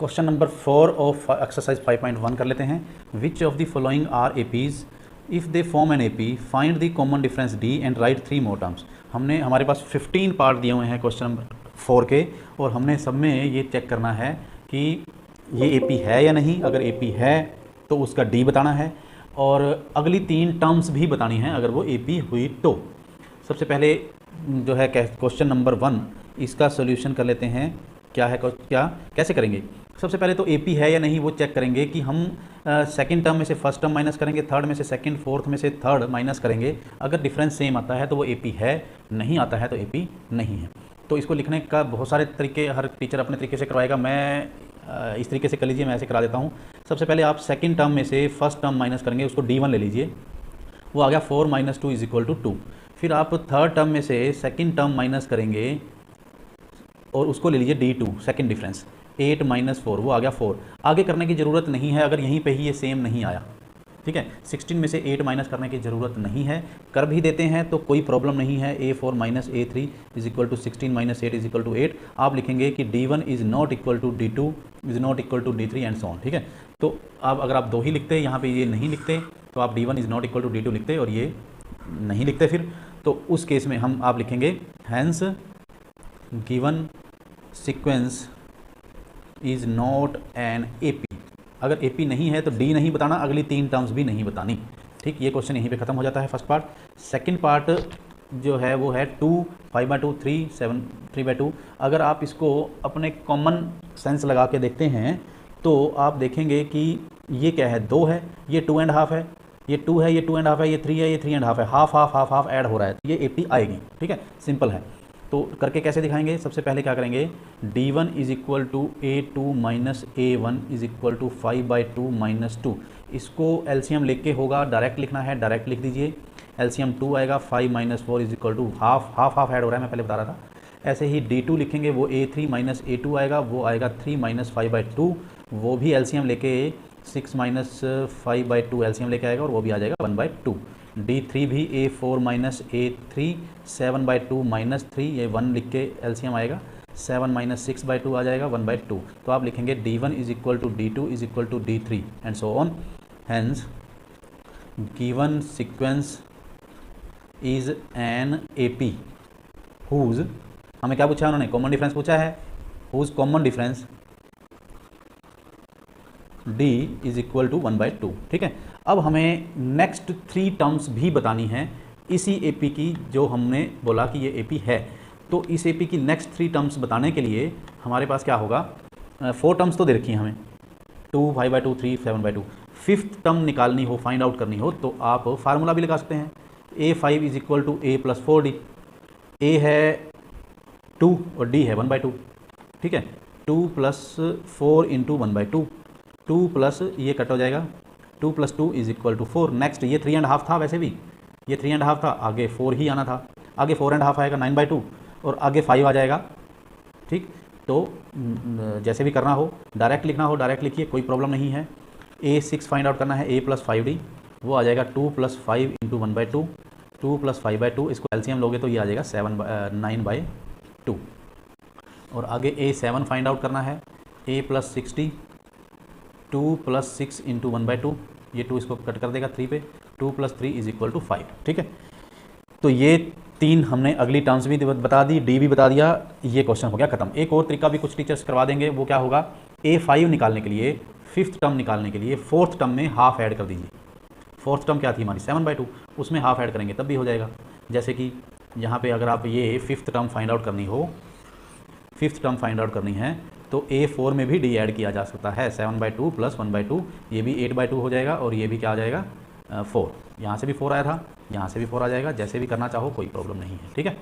Question number 4 of exercise 5.1 कर लेते हैं। Which of the following are APs if they form an AP find the common difference d and write 3 more terms. हमारे पास 15 part दिए हुए हैं question number 4 के, और हमने सब में ये चेक करना है कि ये एपी है या नहीं। अगर एपी है तो उसका डी बताना है, और अगली 3 टर्म्स भी बतानी है अगर वो एपी हुई तो। सबसे पहले जो है क्वेश्चन नंबर 1, इसका सोल्यूशन कर लेते हैं। क्या है, क्या कैसे करेंगे? सबसे पहले तो एपी है या नहीं वो चेक करेंगे कि हम सेकंड टर्म में से फर्स्ट टर्म माइनस करेंगे, थर्ड में से सेकंड, फोर्थ में से थर्ड माइनस करेंगे। अगर डिफरेंस सेम आता है तो वो एपी है, नहीं आता है तो एपी नहीं है। तो इसको लिखने का बहुत सारे तरीके हर टीचर अपने तरीके से करवाएगा। मैं इस तरीके से कर लीजिए, मैं ऐसे करा देता हूँ। सबसे पहले आप सेकेंड टर्म में से फर्स्ट टर्म माइनस करेंगे, उसको D1 ले लीजिए, वो आ गया 4 - 2 = 2। फिर आप थर्ड टर्म में से सेकेंड टर्म माइनस करेंगे और उसको ले लीजिए D2, सेकेंड डिफरेंस 8 - 4, वो आ गया 4। आगे करने की ज़रूरत नहीं है अगर यहीं पे ही ये सेम नहीं आया, ठीक है। 16 में से 8 माइनस करने की ज़रूरत नहीं है, कर भी देते हैं तो कोई प्रॉब्लम नहीं है। A4 - A3 = 16 - 8 = 8। आप लिखेंगे कि D1 is not equal to D2 is not equal to D3 and so on, ठीक है। तो अब अगर आप 2 ही लिखते, यहाँ पे ये नहीं लिखते, तो आप D1 is not equal to D2 लिखते और ये नहीं लिखते फिर, तो उस केस में आप लिखेंगे hence given sequence is not an AP. अगर एपी नहीं है तो डी नहीं बताना, अगली 3 टर्म्स भी नहीं बतानी, ठीक। ये क्वेश्चन यहीं पे ख़त्म हो जाता है फर्स्ट पार्ट। सेकंड पार्ट जो है वो है 2, 5/2, 3, 7, 3/2। अगर आप इसको अपने कॉमन सेंस लगा के देखते हैं तो आप देखेंगे कि ये क्या है, 2 है, ये 2.5 है, ये 2 है, ये 2.5 है, ये 3 है, ये 3.5 है, half half half half add हो रहा है, ये एपी आएगी, ठीक है। सिंपल है। तो करके कैसे दिखाएंगे? सबसे पहले क्या करेंगे, D1 is equal to A2 - A1 is equal to 5/2 - 2। इसको एलसीएम लेके होगा, डायरेक्ट लिखना है, डायरेक्ट लिख दीजिए। एलसीएम 2 आएगा, 5 - 4 is equal to half half half add हो रहा है, मैं पहले बता रहा था। ऐसे ही D2 लिखेंगे, वो A3 - A2 आएगा, वो आएगा 3 - 5/2, वो भी एलसीएम लेके 6 - 5/2 एलसीएम लेके आएगा और वो भी आ जाएगा 1/2। D3 भी A4 - A3 7/2 - 3, ये 1 लिख के एलसीएम आएगा, 7 - 6/2 आ जाएगा 1/2। तो आप लिखेंगे D1 is equal to D2 is equal to D3 and so on. Hence given sequence is an AP whose, हमें क्या पूछा है उन्होंने? कॉमन डिफरेंस पूछा है। Whose common difference D is equal to 1/2, ठीक है। अब हमें नेक्स्ट 3 टर्म्स भी बतानी है इसी एपी की, जो हमने बोला कि ये एपी है। तो इस एपी की नेक्स्ट 3 टर्म्स बताने के लिए हमारे पास क्या होगा, 4 टर्म्स तो दे रखी हैं हमें, 2, 5/2, 3, 7/2। फिफ्थ टर्म निकालनी हो, फाइंड आउट करनी हो, तो आप फार्मूला भी लगा सकते हैं। A5 is equal to A + 4D। A है 2 और D है 1/2, ठीक है। 2 + 4 × 1/2, 2 प्लस ये कट हो जाएगा, 2 + 2 इज़ इक्वल टू 4। नेक्स्ट ये 3.5 था, वैसे भी ये 3.5 था, आगे 4 ही आना था, आगे 4.5 आएगा 9/2 और आगे 5 आ जाएगा, ठीक। तो जैसे भी करना हो, डायरेक्ट लिखना हो डायरेक्ट लिखिए, कोई प्रॉब्लम नहीं है। A6 फाइंड आउट करना है, A + 5D, वो आ जाएगा 2 + 5 × 1/2, 2 + 5/2, इसको एलसीएम लोगे तो ये आ जाएगा 9/2। और आगे A7 फाइंड आउट करना है, A + 6D, 2 + 6 × 1/2, ये 2 इसको कट कर देगा 3 पे, 2 + 3 इज़ इक्वल टू 5, ठीक है। तो ये 3 हमने अगली टर्म्स भी बता दी, डी भी बता दिया, ये क्वेश्चन हो गया खत्म। एक और तरीका भी कुछ टीचर्स करवा देंगे, वो क्या होगा, A5 निकालने के लिए, फिफ्थ टर्म निकालने के लिए फोर्थ टर्म में हाफ ऐड कर दीजिए। फोर्थ टर्म क्या थी हमारी, 7/2, उसमें हाफ ऐड करेंगे तब भी हो जाएगा। जैसे कि यहाँ पे अगर आप ये फिफ्थ टर्म फाइंड आउट करनी हो, फिफ्थ टर्म फाइंड आउट करनी है, तो A4 में भी D ऐड किया जा सकता है, 7/2 + 1/2, ये भी 8/2 हो जाएगा और ये भी क्या आ जाएगा 4। यहाँ से भी 4 आया था, यहाँ से भी 4 आ जाएगा, जैसे भी करना चाहो कोई प्रॉब्लम नहीं है, ठीक है।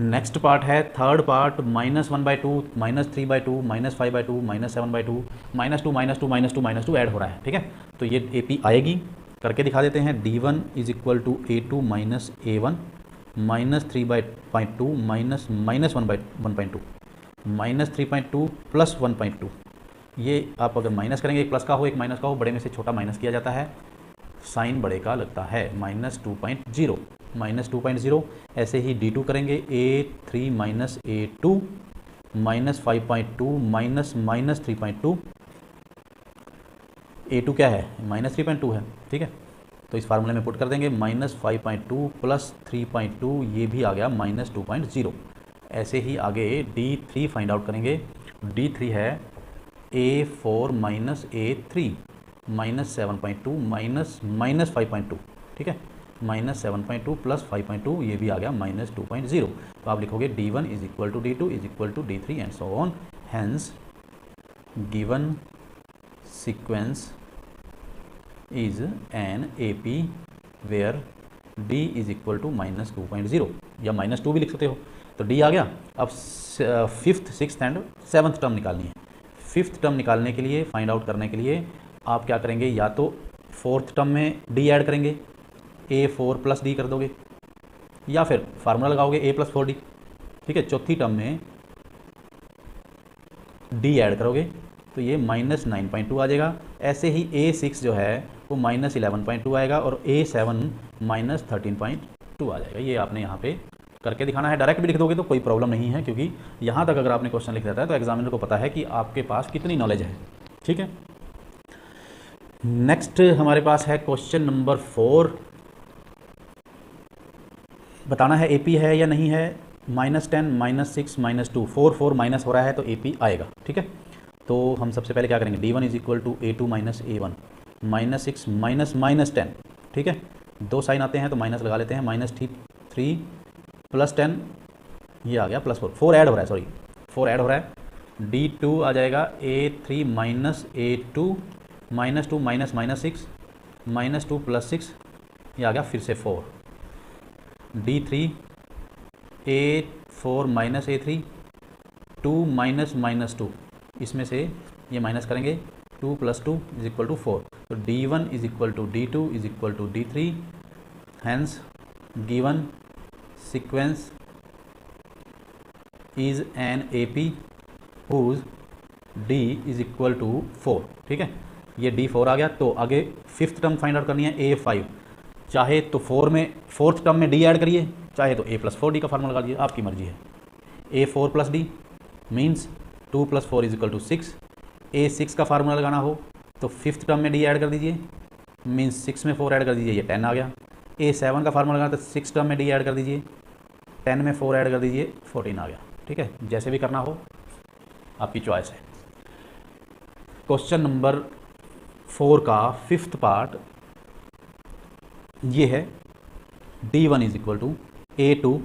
नेक्स्ट पार्ट है थर्ड पार्ट, -1/2, -3/2, -5/2, -7/2, -2 ऐड हो रहा है, ठीक है। तो ये एपी आएगी, करके दिखा देते हैं। D1 is equal to A2 - A1 -3/2 -1/2 -3/2 + 1/2। ये आप अगर माइनस करेंगे, एक प्लस का हो एक माइनस का हो, बड़े में से छोटा माइनस किया जाता है, साइन बड़े का लगता है, -2.0। ऐसे ही D2 करेंगे, A3 - A2 -5.2 माइनस 3.2, A2 क्या है, -3.2 है, ठीक है। तो इस फार्मूले में पुट कर देंगे, -5.2 प्लस 3.2, ये भी आ गया -2.0। ऐसे ही आगे D3 फाइंड आउट करेंगे। D3 है A4 माइनस A3 -7.2 माइनस 5.2, ठीक है, -7.2 प्लस 5.2, ये भी आ गया -2.0। तो आप लिखोगे D1 is equal to D2 is equal to D3 and so on. Hence given sequence is an AP where D is equal to -2.0 या -2 भी लिख सकते हो। तो D आ गया। अब 5th 6th and 7th term निकालनी है। 5th टर्म निकालने के लिए, फाइंड आउट करने के लिए आप क्या करेंगे, या तो 4th टर्म में D ऐड करेंगे, A4 प्लस D कर दोगे, या फिर फार्मूला लगाओगे A प्लस 4D, ठीक है। चौथी टर्म में D ऐड करोगे तो ये -9.2 आ जाएगा। ऐसे ही A6 जो है वो -11.2 आएगा और A7 -13.2 आ जाएगा। ये आपने यहाँ पे करके दिखाना है। डायरेक्ट भी लिख दोगे तो कोई प्रॉब्लम नहीं है, क्योंकि यहाँ तक अगर आपने क्वेश्चन लिख देता है तो एग्जामिनर को पता है कि आपके पास कितनी नॉलेज है, ठीक है। नेक्स्ट हमारे पास है क्वेश्चन नंबर 4। बताना है AP है या नहीं है। -10 -6 -2 4 माइनस हो रहा है तो AP आएगा, ठीक है। तो हम सबसे पहले क्या करेंगे, D1 is equal to A2 minus A1 -6 -10, ठीक है। दो साइन आते हैं तो माइनस लगा लेते हैं। -3 प्लस 10, ये आ गया +4, 4 ऐड हो रहा है, सॉरी 4 ऐड हो रहा है। D2 आ जाएगा A3 माइनस A2 -2 -6 -2 प्लस 6, ये आ गया फिर से 4। D3 A4 माइनस A3 2 -2, इसमें से ये माइनस करेंगे, 2 + 2 इज इक्वल टू 4। तो D1 is equal to D2 is equal to D3। Hence given sequence is an AP whose D is equal to 4, ठीक है। ये D4 आ गया। तो आगे 5th टर्म फाइंड आउट करनी है, A5। चाहे तो 4th टर्म में D ऐड करिए, चाहे तो A + 4D का फार्मूला लगा दीजिए, आपकी मर्जी है। A4 + D means 2 + 4 is equal to 6। A6 का फार्मूला लगाना हो तो 5th टर्म में D ऐड कर दीजिए, मीन्स 6 में 4 ऐड कर दीजिए, ये 10 आ गया। A7 का फार्मूला लगाना तो 6 टर्म में D ऐड कर दीजिए, 10 में 4 ऐड कर दीजिए, 14 आ गया, ठीक है। जैसे भी करना हो आपकी चॉइस है। क्वेश्चन नंबर 4 का 5th पार्ट ये है। D1 is equal to A2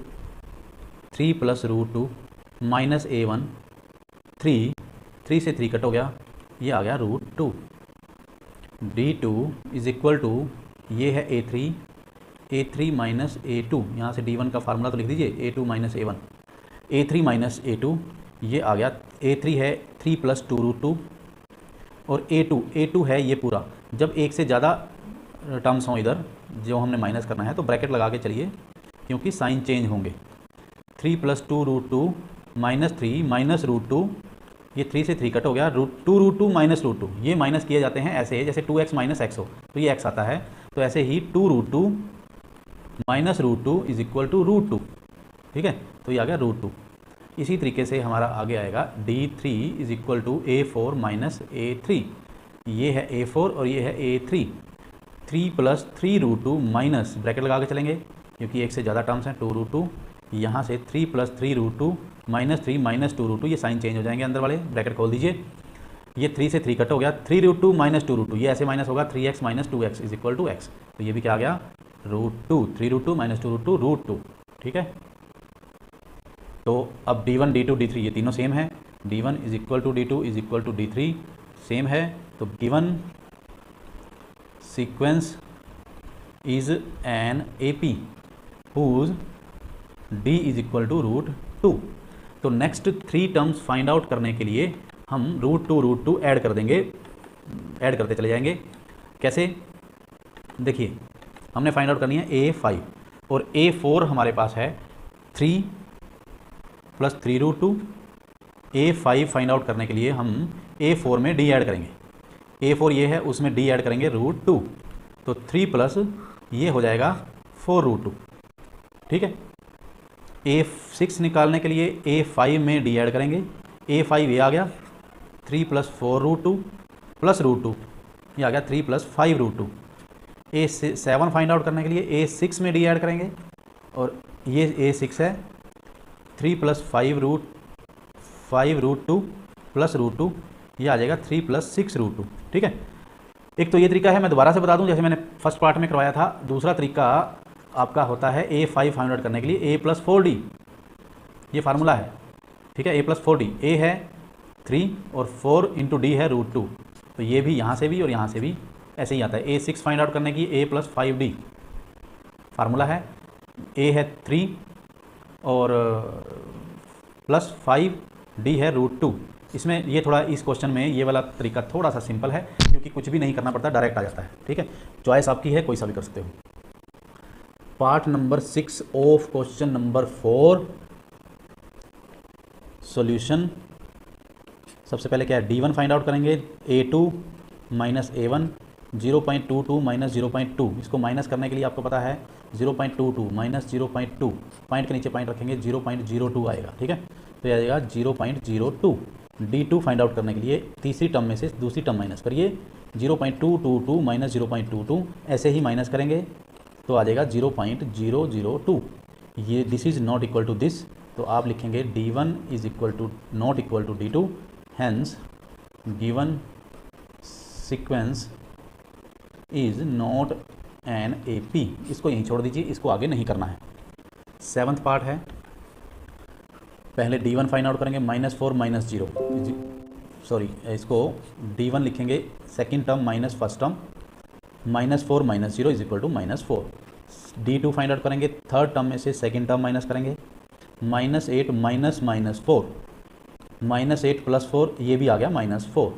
3 + √2 minus A1 3 से 3 कट हो गया, ये आ गया √2। D2 इज इक्वल टू, ये है A3 माइनस A2, यहाँ से D1 का फार्मूला तो लिख दीजिए, A2 minus A1, A3 minus A2, ये आ गया। A3 है 3 + 2 √2 और A2 है ये पूरा। जब एक से ज़्यादा टर्म्स हों इधर जो हमने माइनस करना है तो ब्रैकेट लगा के चलिए, क्योंकि साइन चेंज होंगे। 3 + 2 √2 -3 माइनस √2, ये 3 से 3 कट हो गया, √2 √2 माइनस √2, ये माइनस किए जाते हैं ऐसे, जैसे 2x माइनस x हो तो ये x आता है। तो ऐसे ही 2 √2 माइनस √2 इज इक्वल टू √2, ठीक है। तो ये आ गया √2। इसी तरीके से हमारा आगे आएगा D3 is equal to A4 minus A3, ये है A4 और ये है A3। 3 + 3 √2 माइनस, ब्रैकेट लगा के चलेंगे क्योंकि एक से ज़्यादा टर्म्स हैं, 2 √2, यहाँ से 3 + 3 √2 -3 माइनस 2 √2, ये साइन चेंज हो जाएंगे अंदर वाले, ब्रैकेट खोल दीजिए। ये 3 से 3 कट हो गया, 3 √2 माइनस 2 √2, ये ऐसे माइनस होगा, 3x minus 2x is equal to x। तो ये भी क्या आ गया, √2, 3 √2 माइनस 2 √2 √2, ठीक है। तो अब D1 D2 D3 ये तीनों सेम है। D1 is equal to D2 is equal to D3 same है। तो given sequence is an AP whose D is equal to √2। तो नेक्स्ट 3 टर्म्स फाइंड आउट करने के लिए हम √2 ऐड कर देंगे, ऐड करते चले जाएंगे। कैसे, देखिए हमने फाइंड आउट करनी है A5 और A4 हमारे पास है 3 + 3 √2। A5 फाइंड आउट करने के लिए हम A4 में D ऐड करेंगे, A4 ये है उसमें D ऐड करेंगे √2, तो 3 प्लस ये हो जाएगा 4 √2, ठीक है। A6 निकालने के लिए A5 में D ऐड करेंगे, A5 ये आ गया 3 + 4 √2 प्लस √2 ये आ गया 3 + 5 √2। A7 फाइंड आउट करने के लिए A6 में D ऐड करेंगे और ये A6 है 3 + 5 √2 प्लस √2 ये आ जाएगा 3 + 6 √2। ठीक है, एक तो ये तरीका है, मैं दोबारा से बता दूं जैसे मैंने फर्स्ट पार्ट में करवाया था। दूसरा तरीका आपका होता है A5 फाइंड आउट करने के लिए A + 4D, ये फार्मूला है। ठीक है, A + 4D, A है 3 और 4 × D है √2, तो ये भी यहाँ से भी और यहाँ से भी ऐसे ही आता है। A6 फाइंड आउट करने की A + 5D फार्मूला है, A है 3 और +5D है √2। इसमें ये थोड़ा इस क्वेश्चन में ये वाला तरीका थोड़ा सा सिंपल है क्योंकि कुछ भी नहीं करना पड़ता, डायरेक्ट आ जाता है। ठीक है, चॉइस आपकी है, कोई सा भी कर सकते हो। Part number 6 of question number 4 solution. सबसे पहले क्या है, D1 फाइंड आउट करेंगे। A2 - A1 0.22 - 0.2, इसको माइनस करने के लिए आपको पता है 0.22 - 0.2, पॉइंट के नीचे पॉइंट रखेंगे 0.02 आएगा। ठीक है, तो ये आएगा 0.02। D2 फाइंड आउट करने के लिए तीसरी टर्म में से दूसरी टर्म माइनस करिए, 0.222 - 0.22 ऐसे ही माइनस करेंगे तो आ जाएगा 0.002। ये this is not equal to this, तो आप लिखेंगे D1 is equal to not equal to D2, hence given sequence is not an AP। इसको यहीं छोड़ दीजिए, इसको आगे नहीं करना है। 7th पार्ट है, पहले D1 फाइंड आउट करेंगे -4 - 0, सॉरी इसको D1 लिखेंगे second term minus first term, -4 - 0 is equal to -4। D2 find out करेंगे थर्ड टर्म में से सेकंड टर्म माइनस करेंगे, -8 - -4, -8 + 4 ये भी आ गया -4।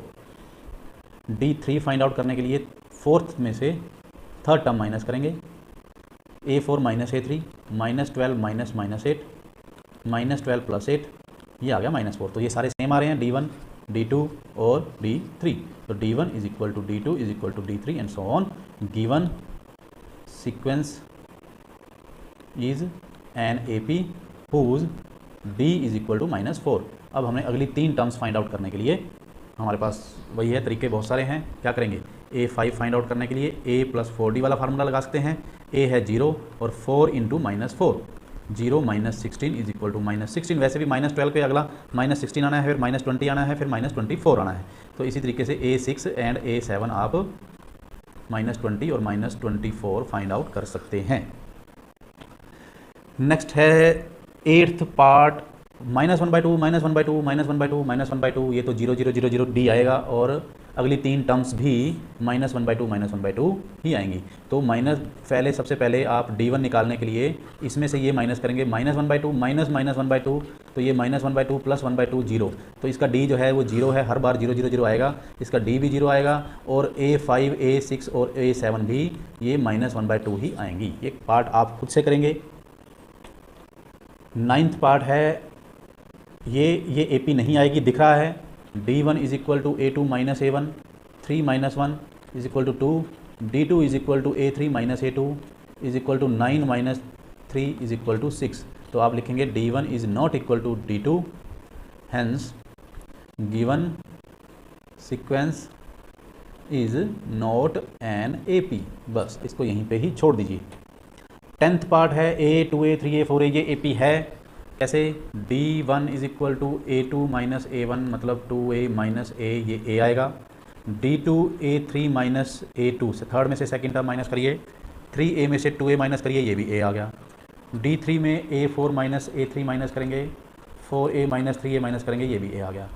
D3 फाइंड आउट करने के लिए फोर्थ में से थर्ड टर्म माइनस करेंगे, A4 - A3 -12 - -8 -12 + 8 ये आ गया -4। तो ये सारे सेम आ रहे हैं, D1 D2 और D3। तो D1 is equal to D2 is equal to D3 and so on. Given sequence is an AP whose D is equal to -4। अब हमें अगली 3 टर्म्स फाइंड आउट करने के लिए हमारे पास वही है, तरीके बहुत सारे हैं। क्या करेंगे, A5 फाइंड आउट करने के लिए A + 4D वाला फार्मूला लगा सकते हैं। A है 0 और 4 × -4, 0 - 16 इज इक्वल टू -16। वैसे भी -12 पे अगला -16 आना है, फिर -20 आना है, फिर -24 आना है। तो इसी तरीके से A6 एंड A7 आप -20 और -24 फाइंड आउट कर सकते हैं। नेक्स्ट है 8th पार्ट, -1/2 -1/2 -1/2 -1/2, ये तो 0 0 0 0 D आएगा और अगली 3 टर्म्स भी -1/2 -1/2 ही आएंगी। तो पहले सबसे पहले आप D1 निकालने के लिए इसमें से ये माइनस करेंगे, -1/2 -1/2, तो ये -1/2 + 1/2 0, तो इसका D जो है वो 0 है, हर बार 0 0 0 आएगा, इसका D भी 0 आएगा और A5 A6 और A7 भी ये -1/2 ही आएंगी। ये पार्ट आप खुद से करेंगे। 9th पार्ट है, ये AP नहीं आएगी, दिख रहा है। D1 is equal to A2 - A1, 3 - 1 is equal to 2, D2 is equal to A3 - A2 is equal to 9 - 3 is equal to 6। तो आप लिखेंगे D1 is not equal to D2, hence given sequence is not an AP। बस इसको यहीं पे ही छोड़ दीजिए। 10th part है, A2 A3 A4 ये AP है। कैसे, D1 is equal to A2 - A1 मतलब 2A - A, ये A आएगा। D2 A3 - A2 से थर्ड में से सेकंड टर्म माइनस करिए, 3A में से 2A माइनस करिए, ये भी A आ गया। D3 में A4 - A3 माइनस करेंगे, 4A - 3A माइनस करेंगे, ये भी A आ गया।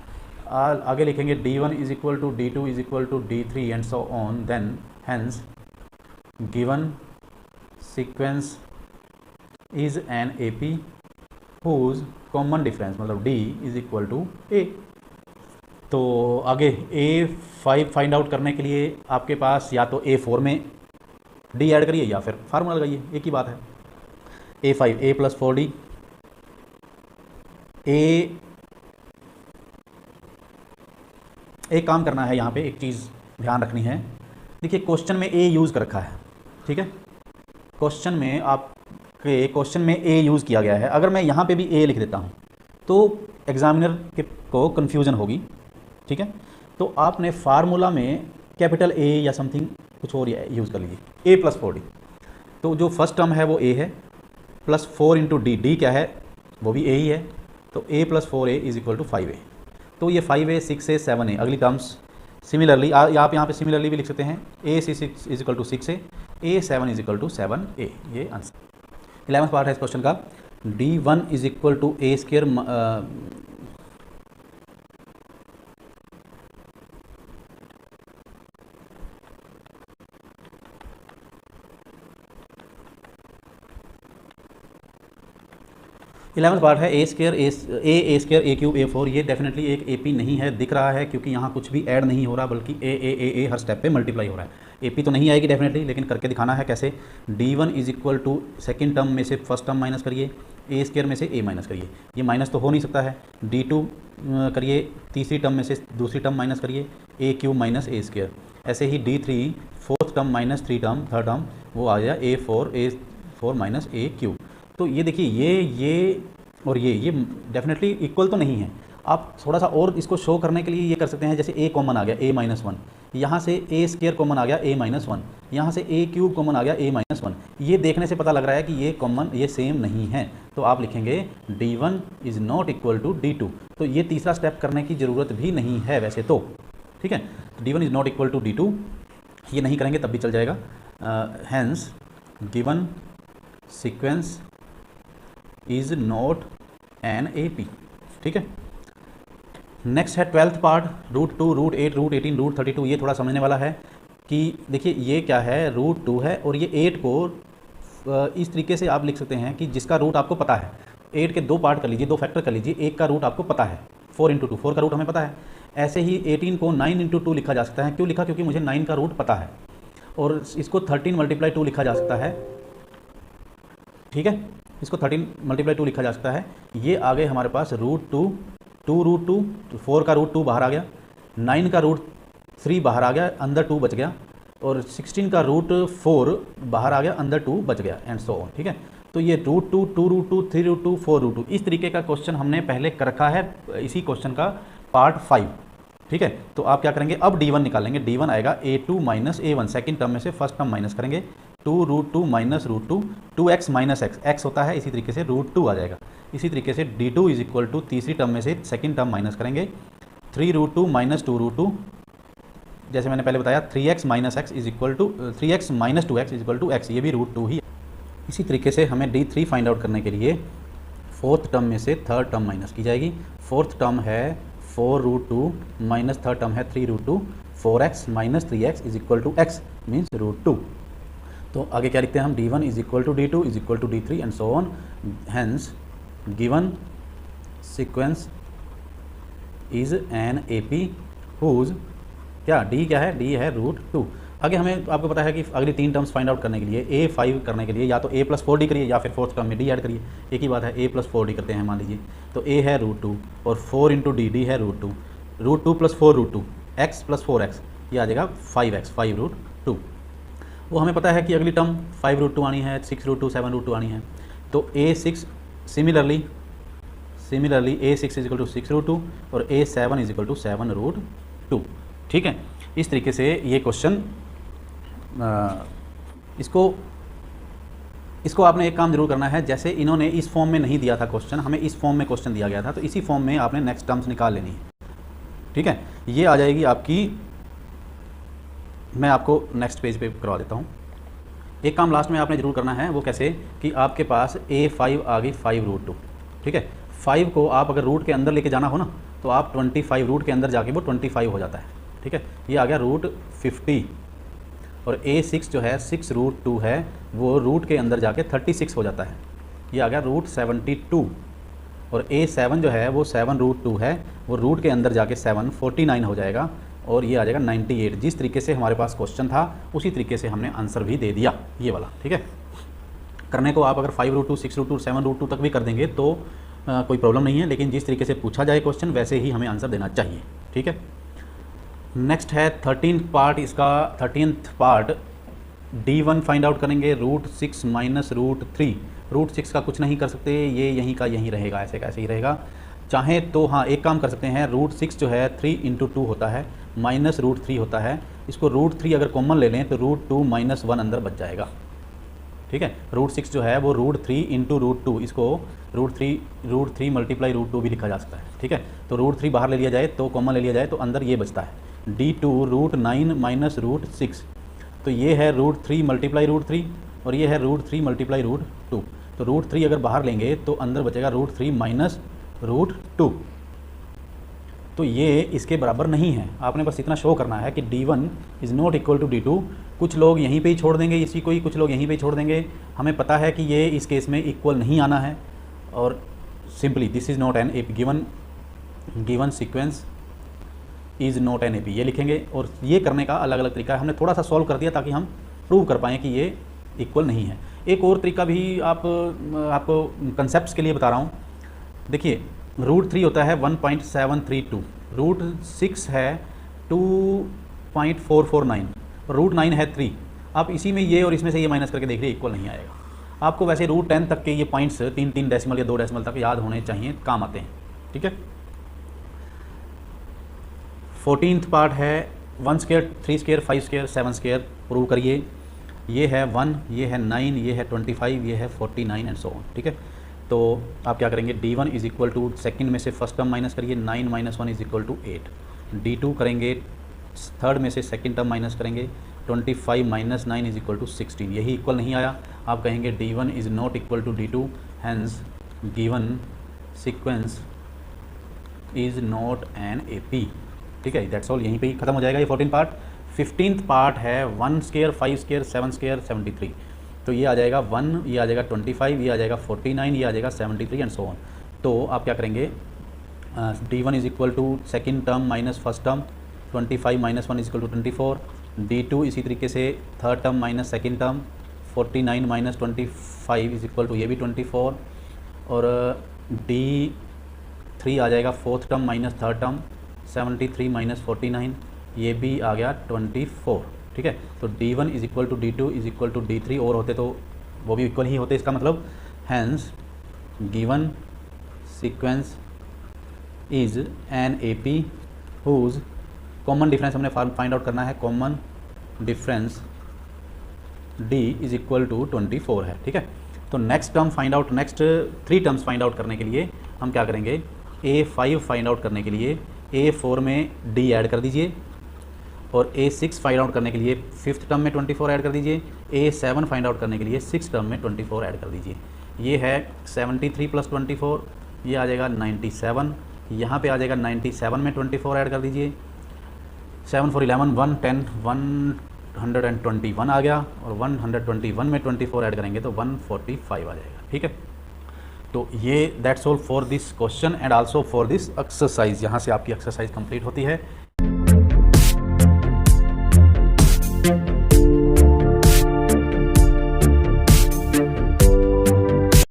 आगे लिखेंगे D1 is equal to D2 is equal to D3 and so on, then hence given sequence is an AP whose common difference मतलब D is equal to A। तो आगे A5 find out करने के लिए आपके पास या तो A4 में D ऐड करिए या फिर फार्मूला लगाइए, एक ही बात है। A5 A + 4D, एक काम करना है यहाँ पे, एक चीज़ ध्यान रखनी है। देखिए क्वेश्चन में A यूज़ कर रखा है, ठीक है, क्वेश्चन में A यूज़ किया गया है। अगर मैं यहाँ पे भी A लिख देता हूँ तो एग्जामिनर के को कन्फ्यूज़न होगी, ठीक है। तो आपने फार्मूला में कैपिटल ए या समथिंग कुछ और यूज़ कर लीजिए, a + 4d। तो जो फर्स्ट टर्म है वो a है, प्लस 4 × d, d क्या है वो भी a ही है, तो a + 4a = 5a। तो ये 5a, 6a, 7a अगली टर्म्स। सिमिलरली आप यहाँ पे सिमिलरली भी लिख सकते हैं, a6 = 6a, a7 = 7a, ये आंसर। 11वां पार्ट है इस क्वेश्चन का, d1 = a²। 11वां पार्ट है a² a² a4। ये डेफिनेटली एक AP नहीं है, दिख रहा है क्योंकि यहाँ कुछ भी ऐड नहीं हो रहा, बल्कि a हर स्टेप पे मल्टीप्लाई हो रहा है। AP तो नहीं आएगी डेफिनेटली, लेकिन करके दिखाना है कैसे। d1 = सेकेंड टर्म में से फर्स्ट टर्म माइनस करिए, a² में से a माइनस करिए, ये माइनस तो हो नहीं सकता है। d2 करिए, तीसरी टर्म में से दूसरी टर्म माइनस करिए, a³ - a²। ऐसे ही d3 fourth term minus third term, वो आ गया a4 - a³। तो ये देखिए, ये और ये डेफिनेटली इक्वल तो नहीं है। आप थोड़ा सा और इसको शो करने के लिए ये कर सकते हैं, जैसे a कॉमन आ गया a-1, यहाँ से a² कॉमन आ गया a-1, यहाँ से a³ कॉमन आ गया a-1। ये देखने से पता लग रहा है कि ये कॉमन, ये सेम नहीं है, तो आप लिखेंगे d1 = d2। तो ये तीसरा स्टेप करने की ज़रूरत भी नहीं है वैसे तो, ठीक है। d1 = d2, ये नहीं करेंगे तब भी चल जाएगा। Hence given sequence is not an AP, ठीक है। नेक्स्ट है 12th पार्ट, √2, √8, √18, √32। ये थोड़ा समझने वाला है कि देखिए ये क्या है, √2 है और ये 8 को इस तरीके से आप लिख सकते हैं कि जिसका रूट आपको पता है। 8 के 2 पार्ट कर लीजिए, 2 फैक्टर कर लीजिए, एक का रूट आपको पता है, 4 × 2, 4 का रूट हमें पता है। ऐसे ही 18 को 9 × 2 लिखा जा सकता है। क्यों लिखा? क्योंकि मुझे 9 का रूट पता है। और इसको 13 × 2 लिखा जा सकता है, ठीक है। इसको 13 × 2 लिखा जा सकता है। ये आ गए हमारे पास √2, 2 √2, 4 का √2 बाहर आ गया, 9 का √3 बाहर आ गया, अंदर 2 बच गया, और 16 का √4 बाहर आ गया, अंदर 2 बच गया, एंड सो ऑन, ठीक है। तो ये √2, 2 √2, 3 √2, 4 √2, इस तरीके का क्वेश्चन हमने पहले कर रखा है, इसी क्वेश्चन का पार्ट 5, ठीक है। तो आप क्या करेंगे, अब d1 निकालेंगे। d1 आएगा a2 - a1, सेकेंड टर्म में से फर्स्ट टर्म माइनस करेंगे, 2 √2 - √2, 2x - x होता है, इसी तरीके से √2 आ जाएगा। इसी तरीके से d2 = तीसरी टर्म में से सेकेंड टर्म माइनस करेंगे, 3 √2 - 2 √2, जैसे मैंने पहले बताया 3x - 2x = x, ये भी √2 ही है। इसी तरीके से हमें d3 फाइंड आउट करने के लिए फोर्थ टर्म में से थर्ड टर्म माइनस की जाएगी। फोर्थ टर्म है 4 √2 माइनस थर्ड टर्म है 3 √2, 4x - 3x = x, मीन्स √2। तो आगे क्या लिखते हैं हम, d1 = d2 = d3 and so on. Hence given sequence is an AP whose, क्या d क्या है, d है √2। आगे हमें आपको पता है कि अगली 3 टर्म्स फाइंड आउट करने के लिए, a5 करने के लिए या तो a + 4d करिए या फिर फोर्थ टर्म में d ऐड करिए, एक ही बात है। a + 4d करते हैं मान लीजिए, तो a है √2 और 4 × d है √2, √2 + 4 √2, x + 4x, ये आ जाएगा 5x, 5 √2। वो हमें पता है कि अगली टर्म 5 √2 आनी है, 6 √2, 7 √2 आनी है। तो a6 सिमिलरली a6 = 6 √2 और a7 = 7 √2, ठीक है। इस तरीके से ये क्वेश्चन, इसको आपने एक काम जरूर करना है, जैसे इन्होंने इस फॉर्म में नहीं दिया था क्वेश्चन, हमें इस फॉर्म में क्वेश्चन दिया गया था, तो इसी फॉर्म में आपने नेक्स्ट टर्म्स निकाल लेनी है, ठीक है। ये आ जाएगी आपकी, मैं आपको नेक्स्ट पेज पे करवा देता हूँ। एक काम लास्ट में आपने जरूर करना है, वो कैसे कि आपके पास a5 आ गई 5 √2, ठीक है। 5 को आप अगर रूट के अंदर लेके जाना हो ना, तो आप 25 रूट के अंदर जाके वो 25 हो जाता है, ठीक है। ये आ गया √50 और a6 जो है 6 √2 है, वो रूट के अंदर जाके 36 हो जाता है, ये आ गया √72। और a7 जो है वो 7 √2 है, वो रूट के अंदर जाके 7 49 हो जाएगा और ये आ जाएगा 98। जिस तरीके से हमारे पास क्वेश्चन था उसी तरीके से हमने आंसर भी दे दिया, ये वाला, ठीक है। करने को आप अगर 5 √2, 6 √2, 7 √2 तक भी कर देंगे तो कोई प्रॉब्लम नहीं है, लेकिन जिस तरीके से पूछा जाए क्वेश्चन वैसे ही हमें आंसर देना चाहिए, ठीक है। नेक्स्ट है 13th पार्ट, इसका 13th part d1 find out करेंगे, √6 - √3। √6 का कुछ नहीं कर सकते, ये यहीं का यहीं रहेगा, ऐसे कैसे ही रहेगा। चाहें तो हाँ एक काम कर सकते हैं, √6 जो है 3 × 2 होता है, माइनस √3 होता है, इसको √3 अगर कॉमन ले लें तो √2 - 1 अंदर बच जाएगा। ठीक है, √6 जो है वो √3 × √2, इसको √3 × √2 भी लिखा जा सकता है। ठीक है, तो √3 बाहर ले लिया जाए तो कॉमन ले लिया जाए तो अंदर ये बचता है D2 √9 - √6, तो ये है √3 × √3 और ये है √3 × √2, तो √3 अगर बाहर लेंगे तो अंदर बचेगा √3 - √2, तो ये इसके बराबर नहीं है। आपने बस इतना शो करना है कि D1 is not equal to D2। कुछ लोग यहीं पे ही छोड़ देंगे इसी को ही, कुछ लोग यहीं पे ही छोड़ देंगे। हमें पता है कि ये इस केस में इक्वल नहीं आना है और simply this is not an AP, given sequence is not an AP ये लिखेंगे। और ये करने का अलग अलग तरीका है, हमने थोड़ा सा सॉल्व कर दिया ताकि हम प्रूव कर पाएँ कि ये इक्वल नहीं है। एक और तरीका भी आपको कंसेप्ट के लिए बता रहा हूँ। देखिए √3 होता है 1.732, √6 है 2.449, √9 है 3। आप इसी में ये और इसमें से ये माइनस करके देख लीजिए, इक्वल नहीं आएगा। आपको वैसे √10 तक के ये पॉइंट्स 3 डेसिमल या 2 डेसिमल तक याद होने चाहिए, काम आते हैं। ठीक है, 14th पार्ट है 1 square 3 square 5 square 7 square, prove करिए। ये है 1, ये है 9, ये है 25, ये है 49 एंड सो ऑन। ठीक है, तो आप क्या करेंगे, D1 is equal to second में से फर्स्ट टर्म माइनस करिए, 9 - 1 इज़ इक्वल टू 8। D2 करेंगे थर्ड में से सेकेंड टर्म माइनस करेंगे, 25 - 9 इज़ इक्वल टू 16। यही इक्वल नहीं आया, आप कहेंगे D1 is not equal to D2, hence given sequence is not an AP। ठीक है, दैट्स ऑल, यहीं पे ही खत्म हो जाएगा ये 14 पार्ट। 15th पार्ट है 1 स्क्वायर 5 स्क्वायर 7 स्क्वायर 73, तो ये आ जाएगा 1, ये आ जाएगा 25, ये आ जाएगा 49, ये आ जाएगा 73 एंड सो ऑन। तो आप क्या करेंगे, D1 is equal to second term minus first term, 25 - 1 is equal to 24। D2 इसी तरीके से third term minus second term, 49 - 25 is equal to ये भी 24। और D3 आ जाएगा fourth term minus third term, 73 - 49 ये भी आ गया 24। ठीक है, तो D1 is equal to D2 is equal to D3, और होते तो वो भी इक्वल ही होते, इसका मतलब hence given sequence is an AP whose common difference हमने फाइंड आउट करना है, common difference D is equal to 24 है। ठीक है, तो next term find out, next 3 terms find out करने के लिए हम क्या करेंगे, A5 फाइंड आउट करने के लिए A4 में D ऐड कर दीजिए, और A6 फाइंड आउट करने के लिए 5th टर्म में 24 ऐड कर दीजिए, A7 फाइंड आउट करने के लिए 6th टर्म में 24 ऐड कर दीजिए। ये है 73 + 24, ये आ जाएगा 97, यहाँ पे आ जाएगा 97 में 24 ऐड कर दीजिए, 7 4 11 110 121 आ गया, और 121 में 24 ऐड करेंगे तो 145 आ जाएगा। ठीक है, तो ये that's all for this question and also for this exercise. यहाँ से आपकी एक्सरसाइज कंप्लीट होती है।